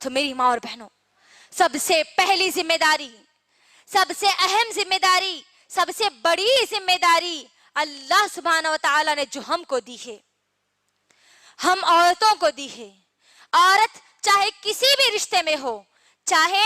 تو میری ماں اور بہنوں، سب سے پہلی ذمہ داری، سب سے اہم ذمہ داری، سب سے بڑی ذمہ داری اللہ سبحانہ و تعالیٰ نے جو ہم کو دی ہے، ہم عورتوں کو دی ہے. عورت چاہے کسی بھی رشتے میں ہو، چاہے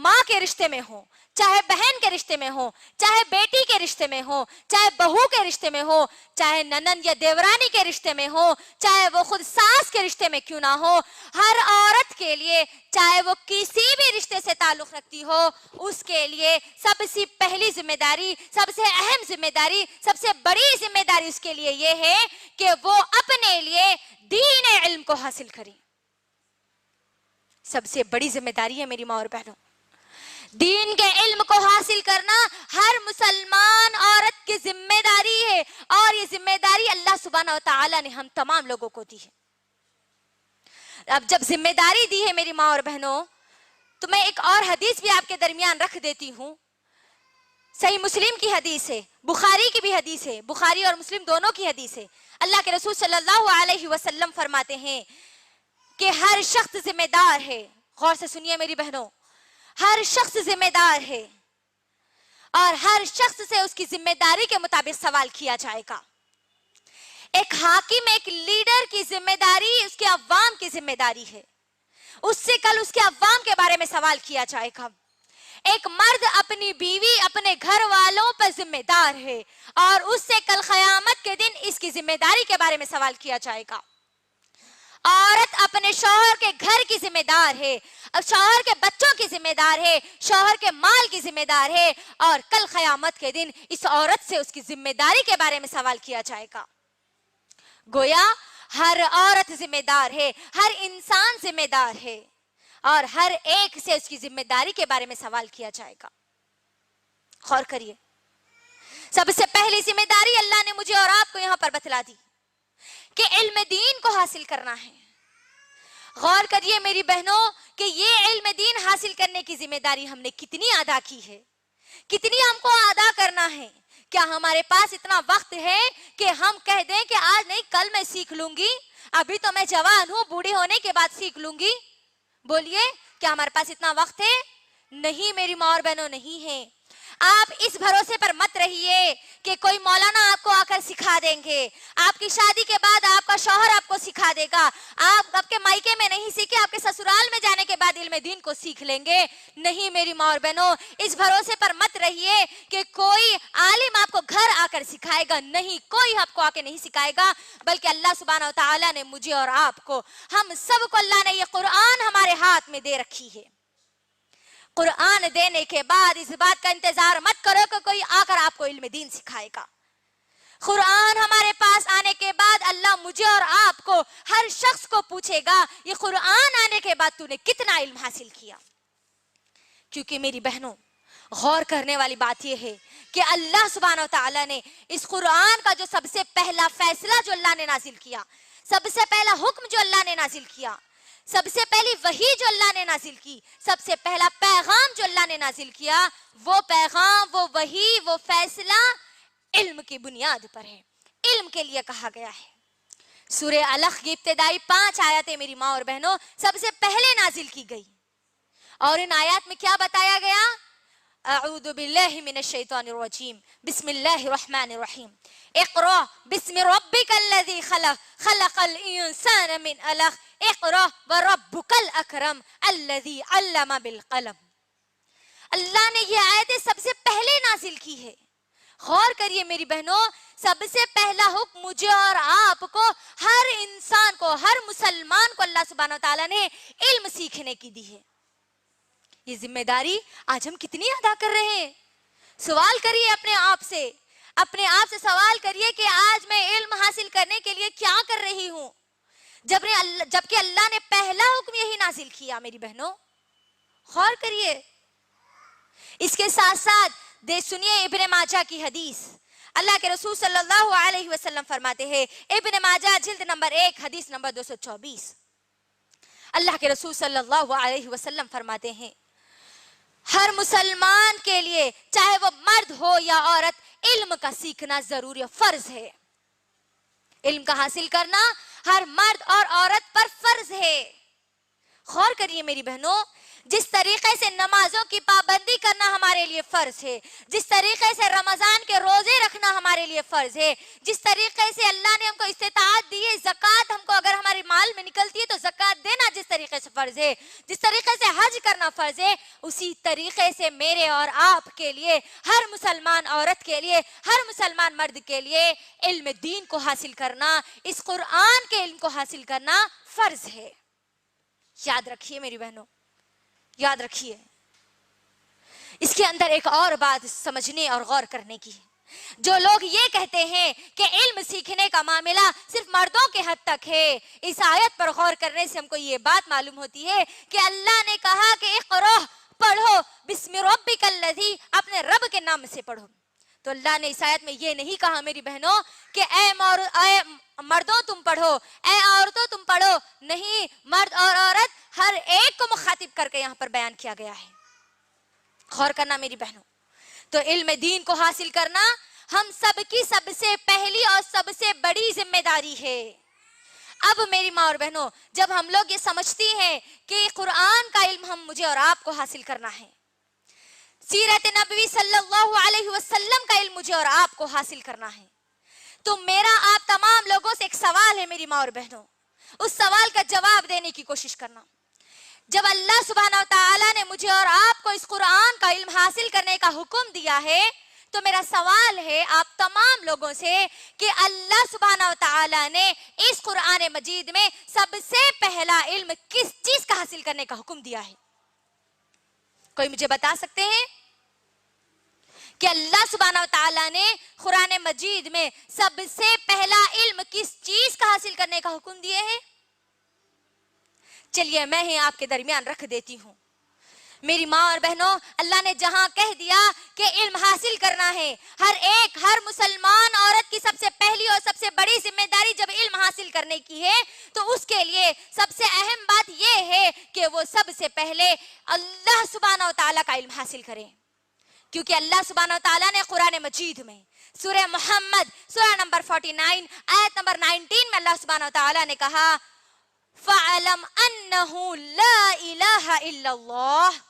ماں کے رشتے میں ہو، چاہے بہن کے رشتے میں ہو، چاہے بیٹی کے رشتے میں ہو، چاہے بہو کے رشتے میں ہو، چاہے ننند یا دیورانی کے رشتے میں ہو، چاہے وہ خود ساس کے رشتے میں کیوں نہ ہو، ہر عورت کے لیے چاہے وہ کسی بھی رشتے سے تعلق رکھتی ہو، اس کے لیے سب سے پہلی ذمہ داری، سب سے اہم ذمہ داری، سب سے بڑی ذمہ داری اس کے لیے یہ ہے کہ وہ اپنے لیے دین علم کو حاصل کریں. سب سے بڑی ذمہ داری ہے میری ماں اور بہنوں، دین کے علم کو حاصل کرنا ہر مسلمان عورت کی ذمہ داری ہے، اور یہ ذمہ داری اللہ سبحانہ و تعالیٰ نے ہم تمام لوگوں کو دی ہے. اب جب ذمہ داری دی ہے میری ماں اور بہنوں، تو میں ایک اور حدیث بھی آپ کے درمیان رکھ دیتی ہوں. صحیح مسلم کی حدیث ہے، بخاری کی بھی حدیث ہے، بخاری اور مسلم دونوں کی حدیث ہے. اللہ کے رسول صلی اللہ علیہ وسلم فرماتے ہیں کہ ہر شخص ذمہ دار ہے. غور سے سنیے میری بہنوں، ہر شخص ذمہ دار ہے، اور ہر شخص سے اس کی ذمہ داری کے مطابق سوال کیا جائے گا. ایک حاکم، ایک لیڈر کی ذمہ داری اس کے عوام کی ذمہ داری ہے، اس سے کل اس کے عوام کے بارے میں سوال کیا جائے گا. ایک مرد اپنی بیوی، اپنے گھر والوں پر ذمہ دار ہے، اور اس سے کل قیامت کے دن اس کی ذمہ داری کے بارے میں سوال کیا جائے گا. عورت اپنے شوہر کے گھر کی ذمہ دار ہے، شوہر کے بچوں کی ذمہ دار ہے، شوہر کے مال کی ذمہ دار ہے، اور کل قیامت کے دن اس عورت سے اس کی ذمہ داری کے بارے میں سوال کیا جائے گا. گویا ہر عورت ذمہ دار ہے، ہر انسان ذمہ دار ہے، اور ہر ایک سے اس کی ذمہ داری کے بارے میں سوال کیا جائے گا. غور کریے، سب سے پہلی ذمہ داری اللہ نے مجھے اور آپ کو یہاں پر بتلا دی کہ علم دین کو حاصل کرنا ہے. غور کریے میری بہنوں کہ یہ علم دین حاصل کرنے کی ذمہ داری ہم نے کتنی ادا کی ہے، کتنی ہم کو ادا کرنا ہے. کیا ہمارے پاس اتنا وقت ہے کہ ہم کہہ دیں کہ آج نہیں کل میں سیکھ لوں گی، ابھی تو میں جوان ہوں، بوڑھی ہونے کے بعد سیکھ لوں گی؟ بولیے، کیا ہمارے پاس اتنا وقت ہے؟ نہیں میری ماں اور بہنوں، نہیں ہے. آپ اس بھروسے پر مت رہیے کہ کوئی مولانا آپ کو آ کر سکھا دیں گے، آپ کی شادی کے بعد آپ کا شوہر آپ کو سکھا دے گا، آپ کے مائکے میں نہیں سیکھے، آپ کے سسرال میں جانے کے بعد علم دین کو سیکھ لیں گے. نہیں میری ماں اور بہنوں، اس بھروسے پر مت رہیے کہ کوئی عالم آپ کو گھر آ کر سکھائے گا. نہیں، کوئی آپ کو آ کے نہیں سکھائے گا، بلکہ اللہ سبحانہ و تعالیٰ نے مجھے اور آپ کو، ہم سب کو اللہ نے یہ قرآن ہمارے ہاتھ میں دے رکھی ہے. قرآن دینے کے بعد اس بات کا انتظار مت کرو کہ کوئی آ کر آپ کو علم دین سکھائے گا. قرآن ہمارے پاس آنے کے بعد اللہ مجھے اور آپ کو، ہر شخص کو پوچھے گا یہ قرآن آنے کے بعد تو نے کتنا علم حاصل کیا. کیونکہ میری بہنوں، غور کرنے والی بات یہ ہے کہ اللہ سبحانہ و تعالیٰ نے اس قرآن کا جو سب سے پہلا فیصلہ جو اللہ نے نازل کیا، سب سے پہلا حکم جو اللہ نے نازل کیا، سب سے پہلی وحی جو اللہ نے نازل کی، سب سے پہلا پیغام جو اللہ نے نازل کیا، وہ پیغام، وہ وحی، وہ فیصلہ علم کی بنیاد پر ہے، علم کے لیے کہا گیا ہے. سورہ علق کی ابتدائی 5 آیتیں میری ماں اور بہنوں سب سے پہلے نازل کی گئی، اور ان آیات میں کیا بتایا گیا؟ اعوذ باللہ من الشیطان الرجیم، بسم اللہ الرحمن الرحیم، اقرأ بسم ربک الذی خلق، خلق الانسان من علق، اقرأ وربک الاکرم الذی علم بالقلم. اللہ نے یہ آیتیں سب سے پہلے نازل کی ہے. غور کریے میری بہنوں، سب سے پہلا حکم مجھے اور آپ کو، ہر انسان کو، ہر مسلمان کو اللہ سبحانہ وتعالیٰ نے علم سیکھنے کی دی ہے. یہ ذمہ داری آج ہم کتنی ادا کر رہے ہیں؟ سوال کریے اپنے آپ سے سوال کریے کہ آج میں علم حاصل کرنے کے لیے کیا کر رہی ہوں، جبکہ اللہ نے پہلا حکم یہی نازل کیا. میری بہنوں غور کریے. اس کے ساتھ ساتھ سنیے ابن ماجہ کی حدیث. اللہ کے رسول صلی اللہ علیہ وسلم فرماتے ہیں، ابن ماجہ جلد نمبر 1 حدیث نمبر 224، اللہ کے رسول صلی اللہ علیہ وسلم فرماتے ہیں، ہر مسلمان کے لیے چاہے وہ مرد ہو یا عورت، علم کا سیکھنا ضروری فرض ہے. علم کا حاصل کرنا ہر مرد اور عورت پر فرض ہے. غور کریے میری بہنوں، جس طریقے سے نمازوں کی پابندی کرنا ہمارے لیے فرض ہے، جس طریقے سے رمضان کے روزے رکھنا ہمارے لیے فرض ہے، جس طریقے سے اللہ نے ہم کو استطاعت دی ہے، زکوٰۃ ہم کو اگر ہمارے مال میں نکلتی ہے تو زکوٰۃ دینا جس طریقے سے فرض ہے، جس طریقے سے حج کرنا فرض ہے، اسی طریقے سے میرے اور آپ کے لیے، ہر مسلمان عورت کے لیے، ہر مسلمان مرد کے لیے علم دین کو حاصل کرنا، اس قرآن کے علم کو حاصل کرنا فرض ہے۔ یاد رکھیے میری بہنوں، یاد رکھیے، اس کے اندر ایک اور بات سمجھنے اور غور کرنے کی ہے۔ جو لوگ یہ کہتے ہیں کہ علم سیکھنے کا معاملہ صرف مردوں کے حد تک ہے، اس آیت پر غور کرنے سے ہم کو یہ بات معلوم ہوتی ہے کہ اللہ نے کہا کہ اقرأ، پڑھو، بسم ربک الذی، اپنے رب کے نام سے پڑھو۔ تو اللہ نے اس آیت میں یہ نہیں کہا میری بہنوں کہ اے مردوں تم پڑھو، اے عورتوں تم پڑھو، نہیں، مرد اور عورت ہر ایک کو مخاطب کر کے یہاں پر بیان کیا گیا ہے۔ غور کرنا میری بہنوں، تو علم دین کو حاصل کرنا ہم سب کی سب سے پہلی اور سب سے بڑی ذمہ داری ہے۔ اب میری ماں اور بہنوں، جب ہم لوگ یہ سمجھتی ہیں کہ قرآن کا علم مجھے اور آپ کو حاصل کرنا ہے، سیرت نبوی صلی اللہ علیہ وسلم کا علم مجھے اور آپ کو حاصل کرنا ہے، تو میرا آپ تمام لوگوں سے ایک سوال ہے میری ماں اور بہنوں، اس سوال کا جواب دینے کی کوشش کرنا۔ جب اللہ سبحانہ و تعالیٰ نے مجھے اور آپ کو اس قرآن کا علم حاصل کرنے کا حکم دیا ہے، تو میرا سوال ہے آپ تمام لوگوں سے کہ اللہ سبحانہ و تعالیٰ نے اس قرآن مجید میں سب سے پہلا علم کس چیز کا حاصل کرنے کا حکم دیا ہے؟ کوئی مجھے بتا سکتے ہیں کہ اللہ سبحانہ و تعالیٰ نے قرآن مجید میں سب سے پہلا علم کس چیز کا حاصل کرنے کا حکم دیے ہیں؟ چلیے میں ہی آپ کے درمیان رکھ دیتی ہوں۔ میری ماں اور بہنوں، اللہ نے جہاں کہہ دیا کہ علم حاصل کرنا ہے، ہر مسلمان عورت کی سب سے پہلی اور سب سے بڑی ذمہ داری جب علم حاصل کرنے کی ہے، تو اس کے لیے سب سے اہم بات یہ ہے کہ وہ سب سے پہلے اللہ سبحانہ و تعالیٰ کا علم حاصل کریں، کیونکہ اللہ سبحانہ و تعالیٰ نے قرآن مجید میں سورہ محمد سورہ نمبر 49 آیت نمبر 19 میں اللہ سبحانہ و تعالیٰ نے کہا فَعَلَمْ أَنَّهُ لَا إِلَهَ إِلَّا اللَّهُ۔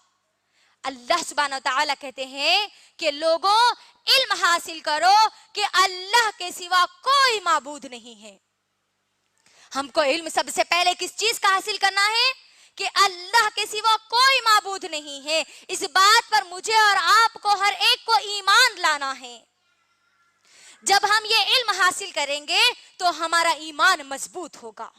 اللہ سبحانہ و تعالیٰ کہتے ہیں کہ لوگوں علم حاصل کرو کہ اللہ کے سوا کوئی معبود نہیں ہے۔ ہم کو علم سب سے پہلے کس چیز کا حاصل کرنا ہے؟ کہ اللہ کے سوا کوئی معبود نہیں ہے۔ اس بات پر مجھے اور آپ کو ہر ایک کو ایمان لانا ہے۔ جب ہم یہ علم حاصل کریں گے تو ہمارا ایمان مضبوط ہوگا۔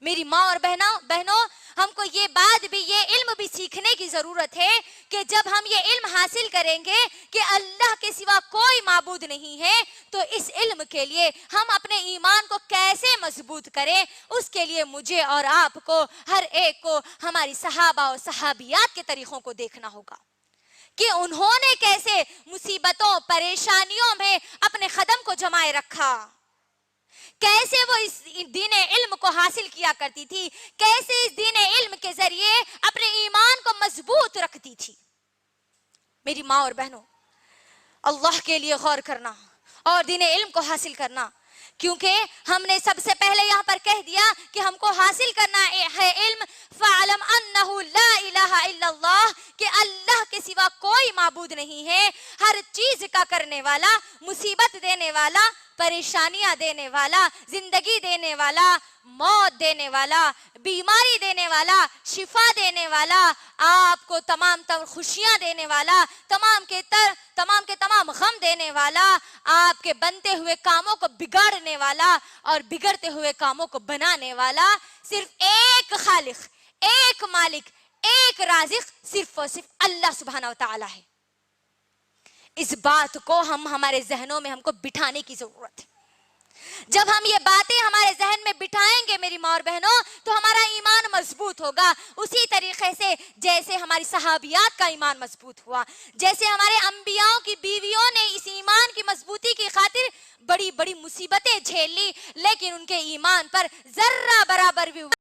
میری ماں اور بہنوں، ہم کو یہ بات بھی، یہ علم بھی سیکھنے کی ضرورت ہے کہ جب ہم یہ علم حاصل کریں گے کہ اللہ کے سوا کوئی معبود نہیں ہے، تو اس علم کے لیے ہم اپنے ایمان کو کیسے مضبوط کریں، اس کے لیے مجھے اور آپ کو، ہر ایک کو، ہماری صحابہ اور صحابیات کے طریقوں کو دیکھنا ہوگا کہ انہوں نے کیسے مصیبتوں، پریشانیوں میں اپنے قدم کو جمائے رکھا، کیسے وہ اس دین علم کو حاصل کیا کرتی تھی، کیسے اس دین علم کے ذریعے اپنے ایمان کو مضبوط رکھتی تھی۔ میری ماں اور بہنوں، اللہ کے لیے غور کرنا اور دین علم کو حاصل کرنا، کیونکہ ہم نے سب سے پہلے یہاں پر کہہ دیا کہ ہم کو حاصل کرنا ہے علم فَعَلَمْ أَنَّهُ لَا إِلَهَ إِلَّا اللَّهُ، کہ اللہ کے سوا کوئی معبود نہیں ہے، ہر چیز کا کرنے والا، مصیبت دینے والا، پریشانیاں دینے والا، زندگی دینے والا، موت دینے والا، بیماری دینے والا، شفا دینے والا، آپ کو تمام خوشیاں دینے والا، تمام کے تمام غم دینے والا، آپ کے بنتے ہوئے کاموں کو بگاڑنے والا اور بگڑتے ہوئے کاموں کو بنانے والا، صرف ایک خالق، ایک مالک، ایک رازق، صرف اور صرف اللہ سبحانہ و تعالیٰ ہے۔ اس بات کو ہمارے ذہنوں میں ہم کو بٹھانے کی ضرورت ہے۔ جب ہم یہ باتیں ہمارے ذہن میں بٹھائیں گے میری ماں اور بہنوں، تو ہمارا ایمان مضبوط ہوگا، اسی طریقے سے جیسے ہماری صحابیات کا ایمان مضبوط ہوا، جیسے ہمارے انبیاء کی بیویوں نے اس ایمان کی مضبوطی کی خاطر بڑی بڑی مصیبتیں جھیل لی، لیکن ان کے ایمان پر ذرہ برابر بھی